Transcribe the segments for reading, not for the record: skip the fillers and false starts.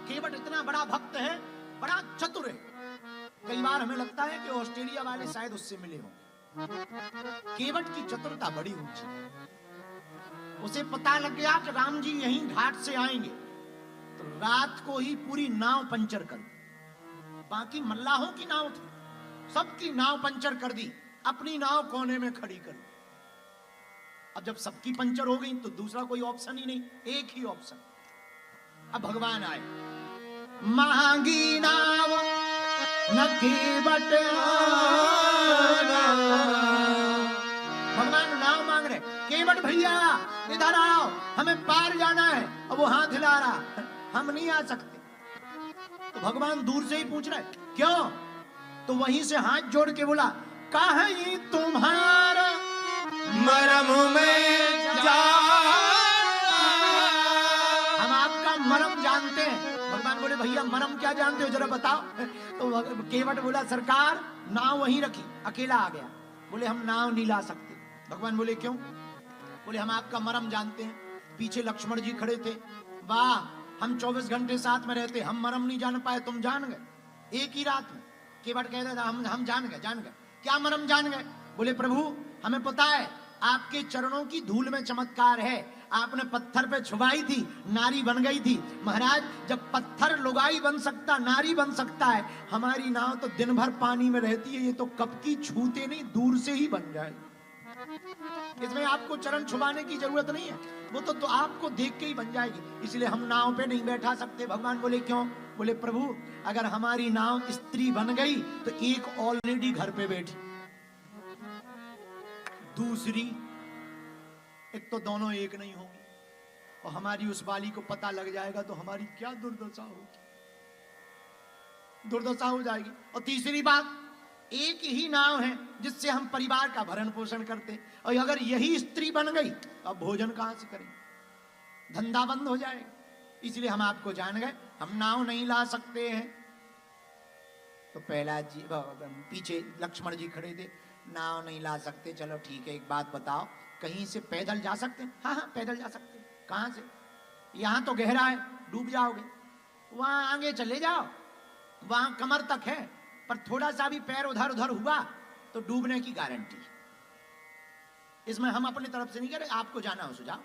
केवट इतना बड़ा भक्त है, बड़ा चतुर है। कई बार हमें लगता है कि ऑस्ट्रेलिया वाले शायद उससे मिले हों। केवट की चतुरता बड़ी ऊंची। उसे पता लग गया कि राम जी यहीं घाट से आएंगे, तो रात को ही पूरी नाव पंचर कर दी। बाकी मल्लाहों की नाव थी, सबकी नाव पंचर कर दी, अपनी नाव कोने में खड़ी कर दी। अब जब सबकी पंचर हो गई तो दूसरा कोई ऑप्शन ही नहीं, एक ही ऑप्शन। अब भगवान आए, मांगी नाव न केवट, भगवान नाव मांग रहे, केवट भैया इधर आओ, हमें पार जाना है। अब वो हाथ हिला रहा, हम नहीं आ सकते। तो भगवान दूर से ही पूछ रहे क्यों? तो वहीं से हाथ जोड़ के बोला, काहे तुम्हारा मरम में जा, हम आपका मरम जानते हैं। भगवान बोले भैया मरम क्या जानते हो जरा बताओ। तो केवट बोला सरकार नाव वहीं रखी, अकेला आ गया। बोले हम नाव नहीं ला सकते। भगवान बोले क्यों? बोले हम आपका मरम जानते हैं। पीछे लक्ष्मण जी खड़े थे, वाह हम 24 घंटे साथ में रहते, हम मरम नहीं जान पाए, तुम जान गए एक ही रात में। केवट कहता था हम जान गए। क्या मरम जान गए? बोले प्रभु हमें पता है आपके चरणों की धूल में चमत्कार है, आपने पत्थर पे छुपाई थी, नारी बन गई थी। महाराज जब पत्थर लुगाई बन सकता, नारी बन सकता है, हमारी नाव तो दिन भर पानी में रहती है, ये तो कब की छूते नहीं दूर से ही बन जाए। इसमें आपको चरण छुपाने की जरूरत नहीं है, वो तो आपको देख के ही बन जाएगी, इसलिए हम नाव पे नहीं बैठा सकते। भगवान बोले क्यों? बोले प्रभु अगर हमारी नाव स्त्री बन गई तो एक ऑलरेडी घर पे बैठी, दूसरी एक तो दोनों एक नहीं होंगी, और हमारी उस वाली को पता लग जाएगा तो हमारी क्या दुर्दशा होगी, दुर्दशा हो जाएगी। और तीसरी बात, एक ही नाव है जिससे हम परिवार का भरण पोषण करते, और अगर यही स्त्री बन गई तो अब भोजन कहां से करें, धंधा बंद हो जाएगा। इसलिए हम आपको जान गए, हम नाव नहीं ला सकते हैं। तो प्रहलाद जी पीछे लक्ष्मण जी खड़े थे, नाव नहीं ला सकते, चलो ठीक है, एक बात बताओ कहीं से पैदल जा सकते हैं? हाँ पैदल जा सकते हैं। कहां से? यहां तो गहरा है, डूब जाओगे, वहां आगे चले जाओ, वहां कमर तक है, पर थोड़ा सा भी पैर उधर उधर हुआ तो डूबने की गारंटी। इसमें हम अपनी तरफ से नहीं करें, आपको जाना हो सुझाव।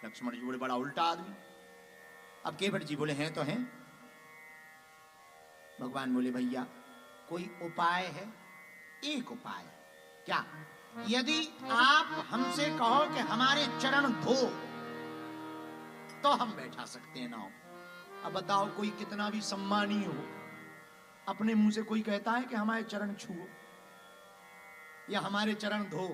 लक्ष्मण जी बोले बड़ा उल्टा आदमी। अब केवट जी बोले हैं तो हैं। भगवान बोले भैया कोई उपाय है? एक उपाय। क्या? यदि आप हमसे कहो कि हमारे चरण धो तो हम बैठा सकते हैं नाव। अब बताओ कोई कितना भी सम्मानीय हो, अपने मुंह से कोई कहता है कि हमारे चरण छुओ या हमारे चरण धो,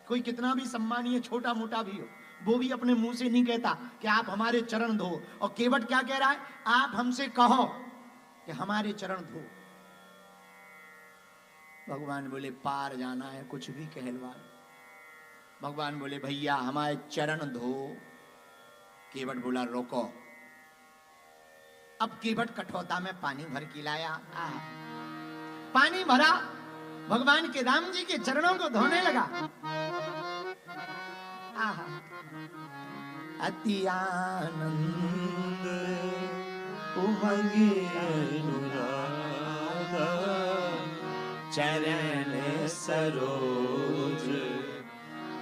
कोई कितना भी सम्मानीय छोटा मोटा भी हो, वो भी अपने मुंह से नहीं कहता कि आप हमारे चरण धो। और केवट क्या कह रहा है? आप हमसे कहो कि हमारे चरण धो। भगवान बोले पार जाना है कुछ भी कहलवा। भगवान बोले भैया हमारे चरण धो। केवट बोला रोको। अब केवट कठौता में पानी भर के लाया, पानी भरा, भगवान के राम जी के चरणों को धोने लगा। अति आनंद उमंगे अनुराग, चरण सरोज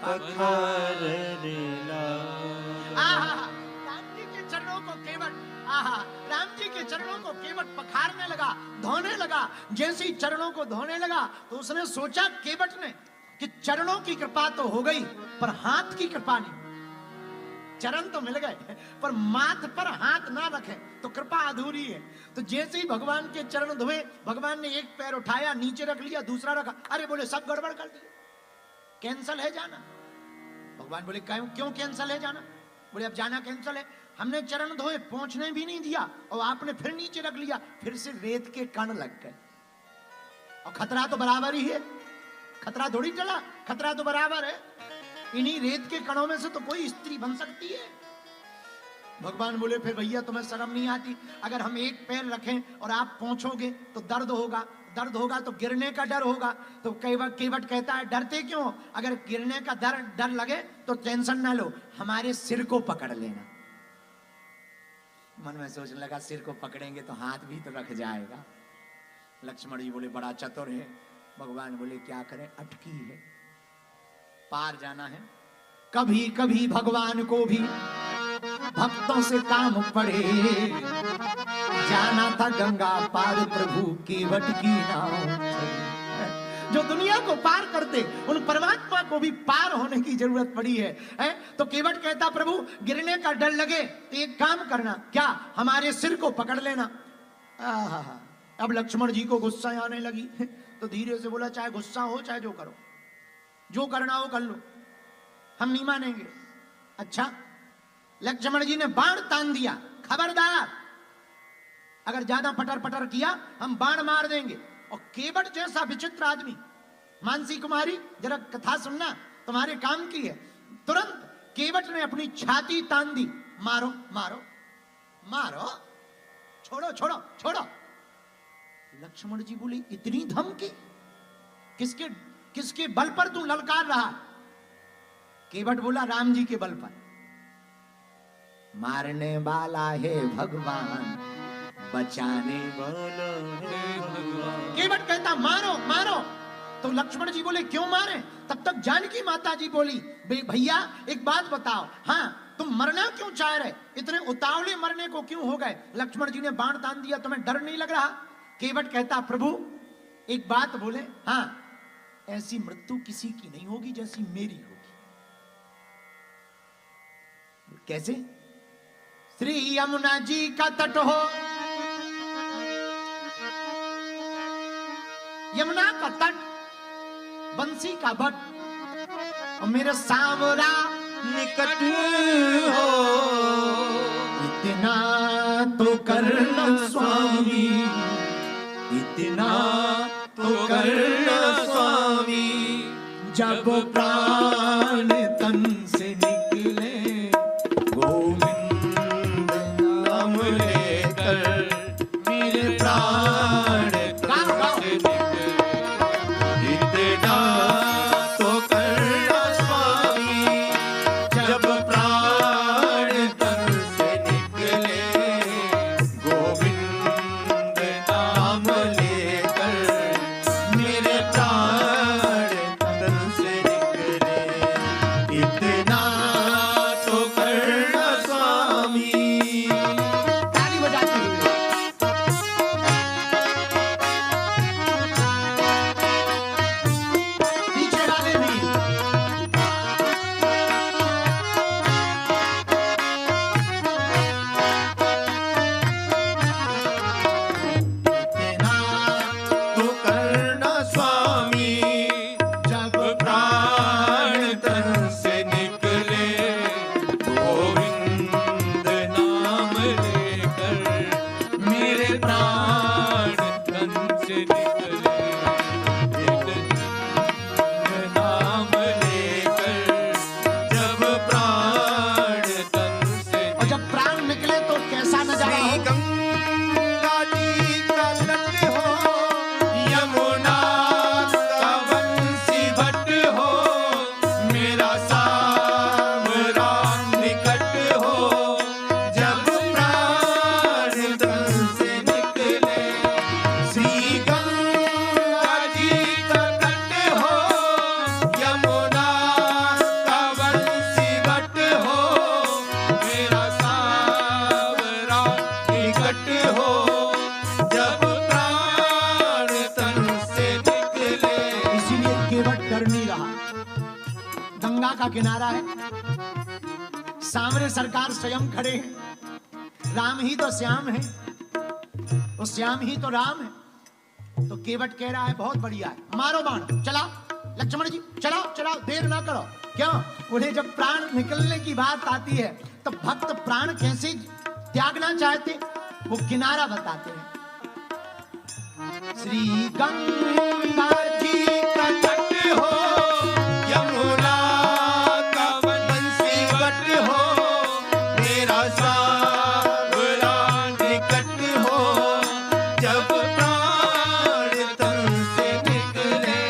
पखार राम जी के चरणों को केवट राम जी के चरणों को केवट पखारने लगा, धोने लगा। जैसे ही चरणों को धोने लगा तो उसने सोचा केवट ने कि चरणों की कृपा तो हो गई पर हाथ की कृपा नहीं। चरण तो मिल गए पर माथ पर हाथ ना रखे तो कृपा अधूरी है। तो जैसे ही भगवान के चरण धोए, भगवान ने एक पैर उठाया, नीचे रख लिया, दूसरा रखा। अरे बोले सब गड़बड़ कर दिया, कैंसल है जाना। भगवान बोले क्यों कैंसल है जाना? बोले अब जाना कैंसल है, हमने चरण धोए, पहुंचने भी नहीं दिया और आपने फिर नीचे रख लिया, फिर से रेत के कण लग गए। और खतरा तो बराबर ही है, खतरा थोड़ी चला, खतरा तो बराबर है। इन्हीं रेत के कणों में से तो कोई स्त्री बन सकती है। भगवान बोले फिर भैया तुम्हें शर्म नहीं आती? अगर हम एक पैर रखें और आप पहुंचोगे तो दर्द होगा, दर्द होगा तो गिरने का डर होगा। तो केवट कहता है डरते क्यों? अगर गिरने का डर लगे तो टेंशन ना लो, हमारे सिर को पकड़ लेना। मन में सोचने लगा सिर को पकड़ेंगे तो हाथ भी तो रख जाएगा। लक्ष्मण जी बोले बड़ा चतुर है। भगवान बोले क्या करें, अटकी है, पार जाना है। कभी कभी भगवान को भी भक्तों से काम पड़े, जाना था गंगा पार प्रभु केवट की नाव। जो दुनिया को पार करते उन परमात्मा को भी पार होने की जरूरत पड़ी है? तो केवट कहता प्रभु गिरने का डर लगे तो एक काम करना, क्या हमारे सिर को पकड़ लेना। अब लक्ष्मण जी को गुस्सा आने लगी तो धीरे से बोला चाहे गुस्सा हो चाहे जो करो, जो करना हो कर लो, हम नहीं मानेंगे। अच्छा, लक्ष्मण जी ने बाण तान दिया, खबरदार अगर ज्यादा पटर पटर किया हम बाण मार देंगे। और केवट जैसा विचित्र आदमी, मानसी कुमारी जरा कथा सुनना, तुम्हारे काम की है। तुरंत केवट ने अपनी छाती तान दी, मारो मारो मारो, छोड़ो छोड़ो छोड़ो। लक्ष्मण जी बोले इतनी धमकी, किसके किसके बल पर तू ललकार रहा? केवट बोला राम जी के बल पर। मारने वाला है भगवान, बचाने वाला है भगवान। केवट कहता मारो मारो, तो लक्ष्मण जी बोले क्यों मारे? तब तक जानकी माता जी बोली भैया एक बात बताओ, हाँ तुम मरना क्यों चाह रहे, इतने उतावले मरने को क्यों हो गए? लक्ष्मण जी ने बाण तान दिया, तुम्हें डर नहीं लग रहा? केवट कहता प्रभु एक बात बोले, हाँ ऐसी मृत्यु किसी की नहीं होगी जैसी मेरी होगी। कैसे? श्री यमुना जी का तट हो, यमुना का तट, बंसी का बट, और मेरे सावरा निकट हो, इतना तो करना स्वामी, इतना तो करना स्वामी, जब प्राण तन से निकले गोविंद नाम लेकर, मेरे प्राण तन से निकले, इतना तो करना स्वामी, जब प्राण तन से निकले गोविंद नाम लेकर, मेरे प्राण तन से निकले, इतना तो करना स्वामी। ताली बजाते हुए पीछे वाले भी इतना तो करना स्वामी, जब प्राण तन से निकले गोविंद नाम लेकर, मेरे प्राण तन से निकले गोविंद नाम लेकर, जब प्राण तन से, और जब प्राण निकले तो कैसा नजारा हो? गंगा जी का तट हो, यमुना का बंसी बट हो, मेरा सावरा निकट हो, जब प्राण तन से निकले। श्री गंगा जी का तट हो, यमुना का बंसी बट हो, मेरा सावरा निकट हो, जब प्राण तन से निकले। इसीलिए केवट डर नहीं रहा। गंगा का किनारा है, सामने सरकार स्वयं खड़े हैं, राम ही तो श्याम है, तो श्याम ही तो राम है। तो केवट कह रहा है बहुत बढ़िया है, मारो बाण, चलाओ लक्ष्मण जी, चलाओ चलाओ, देर ना करो। क्यों? उन्हें जब प्राण निकलने की बात आती है तो भक्त प्राण कैसे त्यागना चाहते, वो किनारा बताते हैं। श्री गंगा जी का तट हो, यमुना का बंसी बट हो, मेरा सावरा निकट हो, जब प्राण तन से निकले,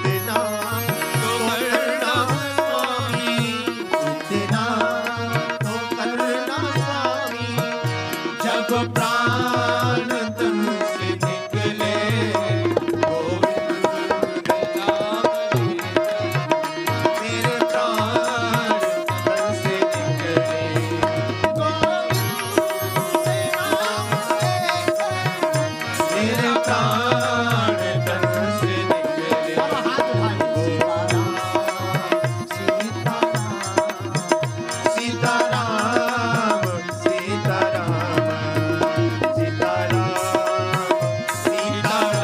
इतना तो करना स्वामी, इतना तो करना स्वामी, जब प्राण तन से निकले, मेरे प्राण तन से निकले, मेरे प्राण तन से निकले। अब हाथ उठाइए। सीताराम सीताराम सीताराम सीताराम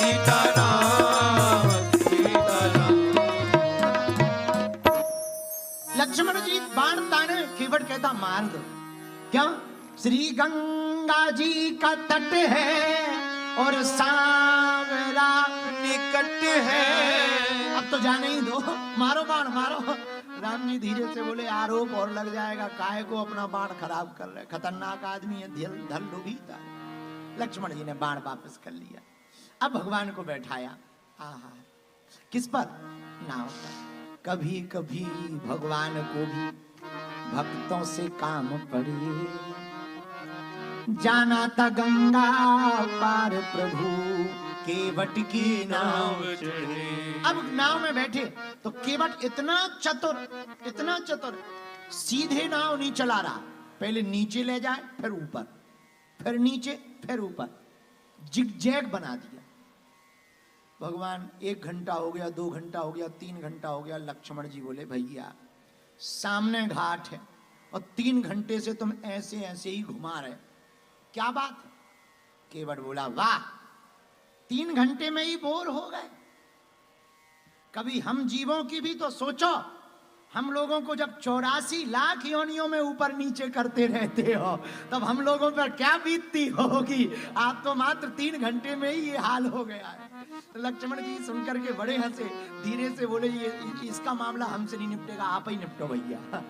सीताराम सीताराम। लक्ष्मण जी बाण ताने, केवट कहता मार दो। क्या? श्री गंगा जी का तट है और सांवरा निकट है। अब तो जाने ही दो, मारो बाण मारो। राम जी धीरे से बोले आरोप और लग जाएगा, काहे को अपना बाण खराब कर रहे, खतरनाक आदमी है, धल लुभीता है। लक्ष्मण जी ने बाण वापस कर लिया। अब भगवान को बैठाया। आहा, किस पर? नाव पर। कभी कभी भगवान को भी भक्तों से काम पड़े, जाना था गंगा पार प्रभु केवट की नाव चढ़े। अब नाव में बैठे तो केवट इतना चतुर, सीधे नाव नहीं चला रहा, पहले नीचे ले जाए फिर ऊपर, फिर नीचे फिर ऊपर, जिगजैग बना दिया। भगवान 1 घंटा हो गया, 2 घंटा हो गया, 3 घंटा हो गया। लक्ष्मण जी बोले भैया सामने घाट है और 3 घंटे से तुम ऐसे ऐसे ही घुमा रहे, क्या बात है? केवट बोला वाह, 3 घंटे में ही बोर हो गए। कभी हम जीवों की भी तो सोचो, हम लोगों को जब 84 लाख योनियों में ऊपर नीचे करते रहते हो, तब हम लोगों पर क्या बीतती होगी। आप तो मात्र 3 घंटे में ही ये हाल हो गया है। तो लक्ष्मण जी सुनकर के बड़े हंसे, धीरे से बोले ये इसका मामला हमसे नहीं निपटेगा, आप ही निपटो भैया,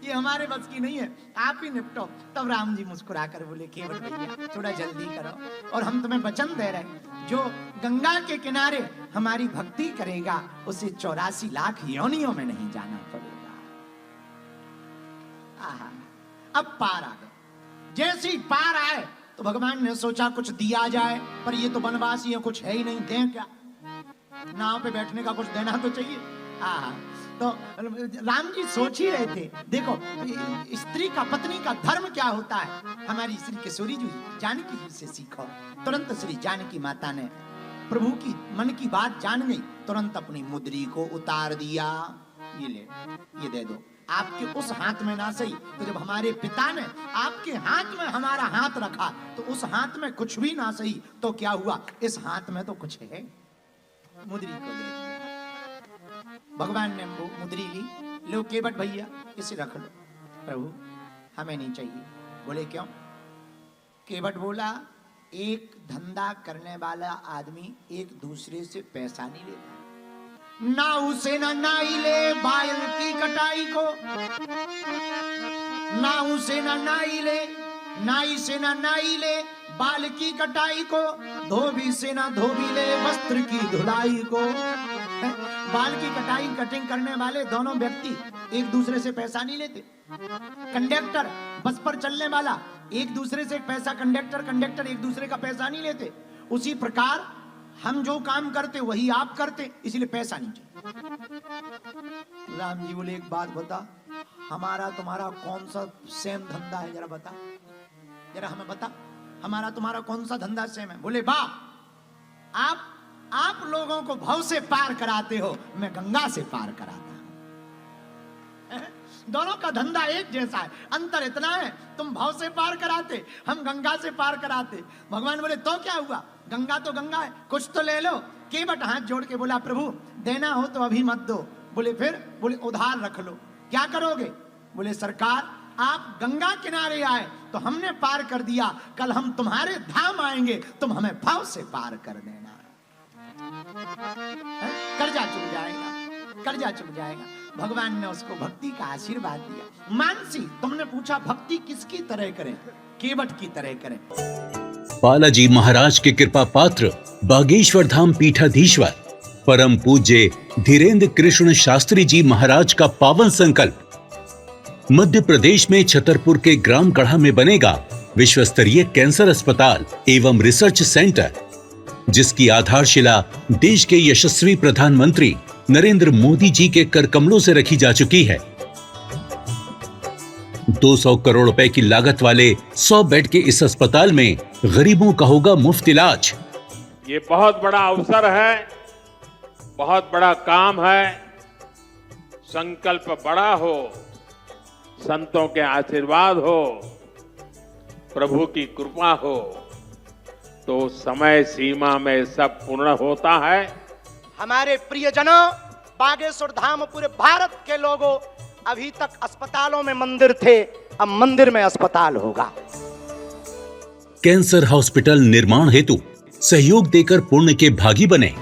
ये हमारे बस की नहीं है, आप ही निपटो। तब राम जी मुस्कुरा कर बोले केवट भैया थोड़ा जल्दी करो, और हम तुम्हें वचन दे रहे हैं, जो गंगा के किनारे हमारी भक्ति करेगा उसे 84 लाख योनियों में नहीं जाना पड़ेगा। आहा, अब पार आ गए। जैसे ही पार आए तो भगवान ने सोचा कुछ दिया जाए, पर ये तो वनवासी है, कुछ है ही नहीं, दें क्या? नाव पे बैठने का कुछ देना तो चाहिए। आहा, तो राम जी सोच ही रहे थे, देखो स्त्री का, पत्नी का धर्म क्या होता है, हमारी श्री किशोरी जी जानकी जी से सीखो। तुरंत श्री जानकी माता ने प्रभु की मन की बात जान गई, तुरंत अपनी मुद्री को उतार दिया। ये ले, ये दे दो। आपके उस हाथ में ना सही, तो जब हमारे पिता ने आपके हाथ में हमारा हाथ रखा तो उस हाथ में कुछ भी ना सही, तो क्या हुआ, इस हाथ में तो कुछ है। मुद्री को दे दिया। भगवान ने वो मुद्री ली, लो केवट भैया इसे रख लो। प्रभु हमें नहीं चाहिए। बोले क्यों? केवट बोला एक धंधा करने वाला आदमी एक दूसरे से पैसा नहीं लेता, नाऊ से ना नाई ले बायल की कटाई को, नाऊ से ना नाई ले, नाई से ना नाई ले बाल की कटाई को, धोबी से ना धोबी ले वस्त्र की धुलाई को। बाल की कटाई, कटिंग करने वाले दोनों व्यक्ति एक दूसरे से पैसा नहीं लेते। कंडक्टर, बस पर चलने वाला एक दूसरे से पैसा, कंडक्टर एक दूसरे का पैसा नहीं लेते। उसी प्रकार हम जो काम करते वही आप करते, इसलिए पैसा नहीं चाहिए। राम जी बोले एक बात बता, हमारा तुम्हारा कौन सा सेम धंधा है, जरा बता, जरा हमें बता, हमारा तुम्हारा कौन सा धंधा सेम है। बोले बा, आप लोगों को भव से पार कराते हो, मैं गंगा से पार कराता हूं। दोनों का धंधा एक जैसा है, अंतर इतना है तुम भव से पार कराते, हम गंगा से पार कराते। भगवान बोले तो क्या हुआ, गंगा तो गंगा है, कुछ तो ले लो। केवट हाथ जोड़ के बोला प्रभु देना हो तो अभी मत दो। बोले फिर? बोले उधार रख लो। क्या करोगे? बोले सरकार आप गंगा किनारे आए तो हमने पार कर दिया, कल हम तुम्हारे धाम आएंगे, तुम हमें भव से पार कर देना। कर्जा चुक जाएगा, कर्जा चुक जाएगा। भगवान ने उसको भक्ति का आशीर्वाद दिया। मानसी, तुमने पूछा भक्ति किसकी तरह करें? केवट की तरह करें। बालाजी महाराज के कृपा पात्र बागेश्वर धाम पीठाधीश्वर परम पूज्य धीरेन्द्र कृष्ण शास्त्री जी महाराज का पावन संकल्प मध्य प्रदेश में छतरपुर के ग्राम गढ़ा में बनेगा विश्व स्तरीय कैंसर अस्पताल एवं रिसर्च सेंटर, जिसकी आधारशिला देश के यशस्वी प्रधानमंत्री नरेंद्र मोदी जी के कर कमलों से रखी जा चुकी है। 200 करोड़ रुपए की लागत वाले 100 बेड के इस अस्पताल में गरीबों का होगा मुफ्त इलाज। ये बहुत बड़ा अवसर है, बहुत बड़ा काम है। संकल्प बड़ा हो, संतों के आशीर्वाद हो, प्रभु की कृपा हो, तो समय सीमा में सब पूर्ण होता है। हमारे प्रियजनों, बागेश्वर धाम पूरे भारत के लोगों, अभी तक अस्पतालों में मंदिर थे, अब मंदिर में अस्पताल होगा। कैंसर हॉस्पिटल निर्माण हेतु सहयोग देकर पुण्य के भागी बने।